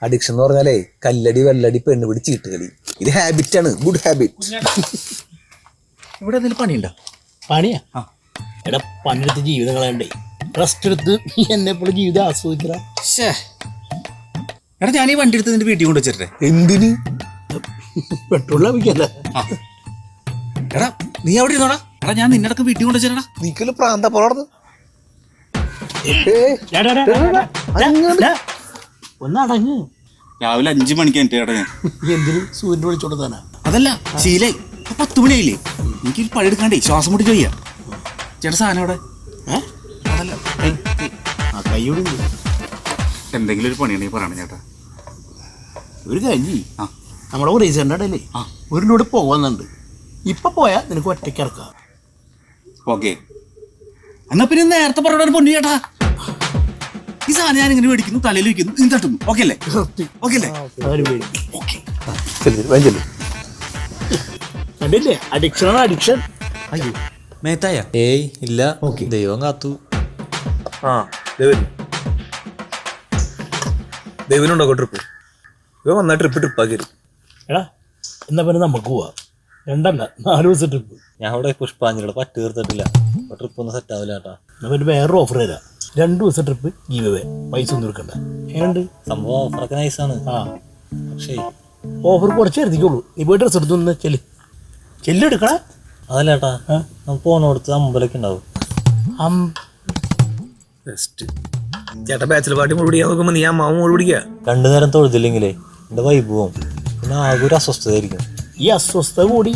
Addiction എന്ന് പറഞ്ഞാലേ കല്ലടി വെള്ളടി പെണ്ണുപിടി ചീട്ടുകളി. ഇത് ഹാബിറ്റാണ്, ഗുഡ് ഹാബിറ്റ്. ഇവിടെ എന്തെങ്കിലും പണിയുണ്ടോ? പണിയാ? എടാ പണിയെടുത്ത് ജീവിതം കളയണ്ടേ, റെസ്റ്റ് എടുത്ത് എന്നെപ്പോഴും ജീവിതം ആസ്വദിക്കടാ. എടാ ഞാൻ ഈ വണ്ടി എടുത്ത് നിന്റെ വീട്ടിൽ കൊണ്ട് വെച്ചിട്ടെ. എന്തിന്? പെട്രോൾ ലഭിക്കല്ലേ? എടാ നീ അവിടെ ഇരുന്നോടാ. എടാ ഞാൻ നിന്നടക്കം വീട്ടിൽ കൊണ്ട് വെച്ചിട്ടാ. നീക്കല് പ്രാന്ത പോളർന്ന് ഒന്നടങ്ങ്. രാവിലെ 5 മണിക്ക് എന്റെ ചേട്ടാ ഞാൻ. എന്തിന്? സൂര്യനെ വിളിച്ചോണ്ട് തന്നെ. അതല്ല ശീലായി. 10 മണിയായില്ലേ, എനിക്ക് പഴയെടുക്കാണ്ടേ ശ്വാസം മുട്ടി കഴിയാ. ചേട്ടാ സാധനം അവിടെ. അതല്ല കൈയോട് എന്തെങ്കിലും ഒരു പണിയാണെങ്കിൽ പറയണം ചേട്ടാ. ഒരു കഞ്ഞി നമ്മുടെ റീസെൻ്റെ ഇടയിലേ ഒരു ലോഡ് പോകുന്നുണ്ട്. ഇപ്പൊ പോയാ നിനക്ക് ഒറ്റയ്ക്ക് ഇറക്കാം. ഓക്കെ എന്നാ പിന്നെ നേരത്തെ പറഞ്ഞ പൊന്നു ചേട്ടാ. ഈ സാധനം ഞാൻ ഇങ്ങനെ മേടിക്കുന്നു, തലയിൽ വയ്ക്കുന്നു, ഇനി തട്ടുന്നു. ഓക്കെ അല്ലേ? ഓക്കെ അല്ലേ? കണ്ടില്ലേ, അഡിക്ഷനാണ് അഡിക്ഷൻ. അയ്യോ മേത്തായ? ഏയ് ഇല്ല, ദൈവം കാത്തു. ദൈവനുണ്ടോ ട്രിപ്പ്? ഇവ വന്ന ട്രിപ്പാക്കി. എടാ എന്നാ പിന്നെ നമുക്ക് പോവാ. 2 അല്ല 4 ദിവസം ട്രിപ്പ്. ഞാൻ ഇവിടെ പുഷ്പാഞ്ജലിയുടെ പറ്റ് തീർത്തിട്ടില്ല. ട്രിപ്പ് ഒന്നും സെറ്റ് ആവില്ല കേട്ടാ. എന്നാ പിന്നെ വേറൊരു ഓഫർ തരാം. 2 ദിവസം ട്രിപ്പ് ഗീവ് അവേ, പൈസ ഒന്നും എടുക്കണ്ട. എങ്ങനെയുണ്ട് സംഭവം? ഓഫറൊക്കെ നൈസാണ്. പക്ഷേ ഓഫർ കുറച്ച് എഴുതിക്കോളൂ. നീ പോയി ഡ്രസ് എടുത്തൊന്ന് ചെല്ലെടുക്കടാ. അതല്ല ചേട്ടാ, നമുക്ക് പോണോടത്ത് അമ്പലമൊക്കെ ഉണ്ടാവും. ചേട്ടാ ബാച്ചിലർ പാർട്ടി മുഴുവൻ പിടിക്കാൻ നോക്കുമ്പോ നീ അമ്മാവും മുഴുവൻ പിടിക്കുക. 2 നേരം തൊഴുതില്ലെങ്കിലേ എൻ്റെ വൈബ് പോവും. പിന്നെ ആകെ ഒരു അസ്വസ്ഥതയായിരിക്കും. ഈ അസ്വസ്ഥത കൂടി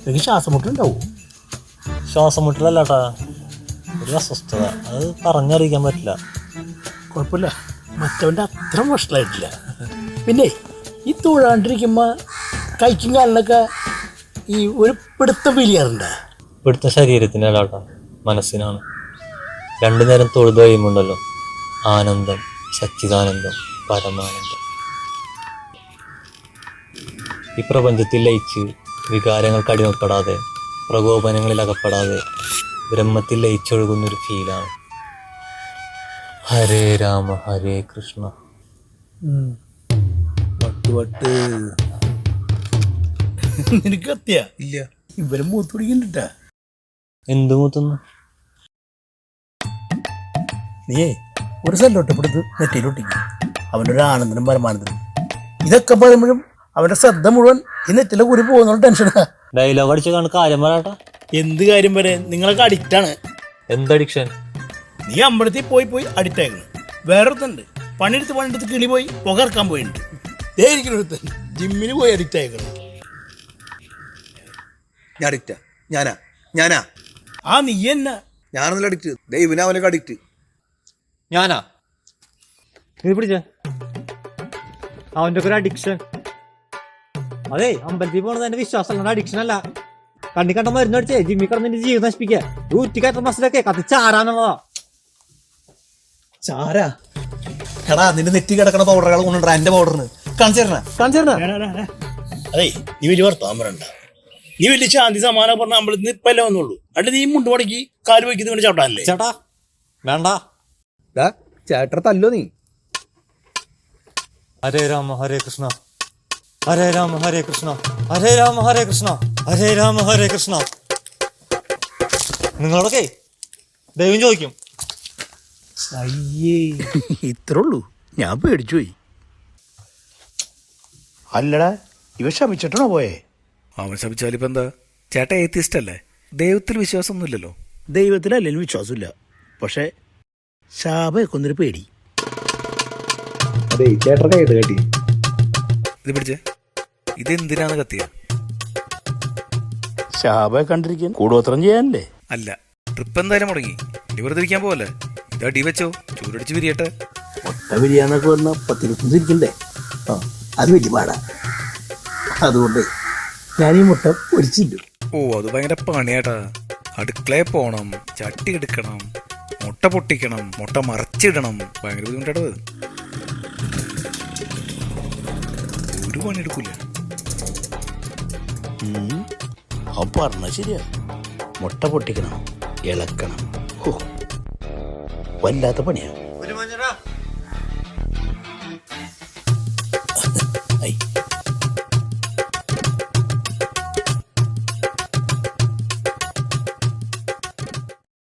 എനിക്ക് ശ്വാസം മുട്ടുണ്ടാവും. ശ്വാസം മുട്ടലല്ല ചേട്ടാ, ഒരു അസ്വസ്ഥത. അത് പറഞ്ഞറിയിക്കാൻ പറ്റില്ല. കുഴപ്പമില്ല, മറ്റവൻ്റെ അത്ര വഷളായിട്ടില്ല. പിന്നെ ഈ തൊഴാണ്ടിരിക്കുമ്പോൾ കൈക്കും കാലിനൊക്കെ ഈ ഒരു പിടുത്തം ഫീലിയാറുണ്ട്. ഇവിടുത്തെ ശരീരത്തിനല്ല ചേട്ടാ, മനസ്സിനാണ്. 2 നേരം തൊഴുത് കഴിയുമ്പോണ്ടല്ലോ ആനന്ദം, സച്ചിദാനന്ദം, പരമാനന്ദം. ഈ പ്രപഞ്ചത്തിൽ ലയിച്ച് വികാരങ്ങൾക്ക് അടിമപ്പെടാതെ, പ്രകോപനങ്ങളിൽ അകപ്പെടാതെ ബ്രഹ്മത്തിൽ ലയിച്ചൊഴുകുന്നൊരു ഫീലാണ്. ഹരേ രാമ ഹരേ കൃഷ്ണ. വട്ട് നിനക്ക് കത്തിയ ഇല്ല, ഇവരും മൂത്ത് പിടിക്കണ്ടിട്ടാ. എന്ത് മൂത്തുന്നു? നീയേ ഒരു സ്ഥലത്തൊട്ടപ്പെടുത്ത് നെറ്റിയിലൊട്ടിക്കും. അവൻ്റെ ഒരു ആനന്ദനും പരമാനന്ദനും. ഇതൊക്കെ പറയുമ്പോഴും അവൻ്റെ ശ്രദ്ധ മുഴുവൻ ഈ നെറ്റിലെ കൂടി പോകുന്ന ടെൻഷനാ. ഡയലോഗ് അടിച്ച കാണുന്ന കാര്യം പറയാട്ടാ. എന്ത് കാര്യം വരെ നിങ്ങളൊക്കെ അഡിക്റ്റാണ്. എന്ത് അഡിക്ഷൻ? നീ അമ്പലത്തിൽ പോയി അഡിക്റ്റ് ആയിരുന്നു. വേറൊരുത്തുണ്ട് പണിയെടുത്ത് കിളി പോയി പുകർക്കാൻ പോയിട്ടുണ്ട്. ദേരിക്കുന്നൊരുത്തൻ ജിമ്മിന് പോയി അഡിക്റ്റ് ആയിക്കണം. ഞാൻ അഡിക്റ്റാ? ഞാനാ നീ എന്നാ? ഞാനൊന്നും അഡിക്റ്റ്. ദൈവനാ അവനൊക്കെ അഡിക്റ്റ്. ഞാനാ? ഇത് പിടിച്ച അവൻ്റെ ഒക്കെ ഒരു അഡിക്ഷൻ. അതെ, അമ്പലത്തിൽ പോണത് എന്റെ വിശ്വാസം, അഡിക്ഷൻ അല്ല. കണ്ണി കണ്ട മരുന്നടിച്ചേ ജിമ്മി കിടന്ന് നിന്റെ ജീവിതം നശിപ്പിക്കുക. ഊറ്റിക്കയറ്റ മസിലൊക്കെ കത്തിച്ചാരാന്നുള്ളതാ. ചാരാ? എടാ നിന്റെ നെറ്റി കിടക്കണ പൗഡറുകൾ കൊണ്ടുണ്ടാ എന്റെ പൗഡറിന് കാണിച്ചേരണ. അതെ നീ വലിയ വർത്താൻ പറയണ്ട. നീ വലിയ ശാന്തി സമാനം പറഞ്ഞ അമ്പലത്തിൽ നിന്ന് ഇപ്പല്ലേ വന്നുള്ളൂ. അല്ലെ നീ മുണ്ട് മടക്കി കാല് വയ്ക്കുന്ന വേണ്ടി ചവിട്ടാനല്ലേ? ചേട്ടാ വേണ്ട. ചേട്ട തല്ലോ നീ. ഹരേ രാമ ഹരേ കൃഷ്ണ, ഹരേ രാമ ഹരേ കൃഷ്ണ, ഹരേ രാമ ഹരേ കൃഷ്ണ, ഹരേ രാമ ഹരേ കൃഷ്ണ. നിങ്ങളൊക്കെ ദൈവം ചോദിക്കും. അയ്യേ ഇത്രേ ഉള്ളൂ, ഞാൻ പേടിച്ചു പോയി. അല്ലടാ ഇവ ശമിച്ചിട്ടാണോ പോയേ? അവൻ ശമിച്ചാലിപ്പോ എന്താ? ചേട്ട ഏത്തിസ്റ്റ് അല്ലേ? ദൈവത്തിൽ വിശ്വാസമൊന്നുമില്ലല്ലോ. ദൈവത്തിലല്ലെങ്കിലും വിശ്വാസമില്ല, പക്ഷെ ശാപയൊക്കൊന്നൊരു പേടി. അതെ ചേട്ടൻ്റെ കൈ കെട്ടി ഇത് പിടിച്ചേ. ഇതെന്തിനാണ് കത്തിയ? ശാപ കണ്ടിരിക്കാൻ കൂടുപത്രം ചെയ്യാനല്ലേ? അല്ല, ട്രിപ്പ് എന്തായാലും മുടങ്ങി. ഇനി വെറുതെ ഇരിക്കാൻ പോവല്ലേ? ഇത് അടി വെച്ചോ, ചൂരടിച്ച് വിരിയട്ടെ. ഒട്ട ബിരിയാന്നൊക്കെ പറഞ്ഞാൽ 10 ഇരിക്കണ്ടേ? അത് വലിയ പാടാ. അതുകൊണ്ട് ഞാൻ ഈ മുട്ട പൊരിച്ചില്ല. അത് ഭയങ്കര പണിയാട്ടാ. അടുക്കളയിൽ പോണം, ചട്ടി എടുക്കണം, മുട്ട പൊട്ടിക്കണം, മുട്ട മറച്ചിടണം. ഭയങ്കര ബുദ്ധിമുട്ടാട്ടത്. ഒരു പണിയെടുക്കൂല. പറഞ്ഞ ശരിയാ. മുട്ട പൊട്ടിക്കണം, ഇളക്കണം, വല്ലാത്ത പണിയാ.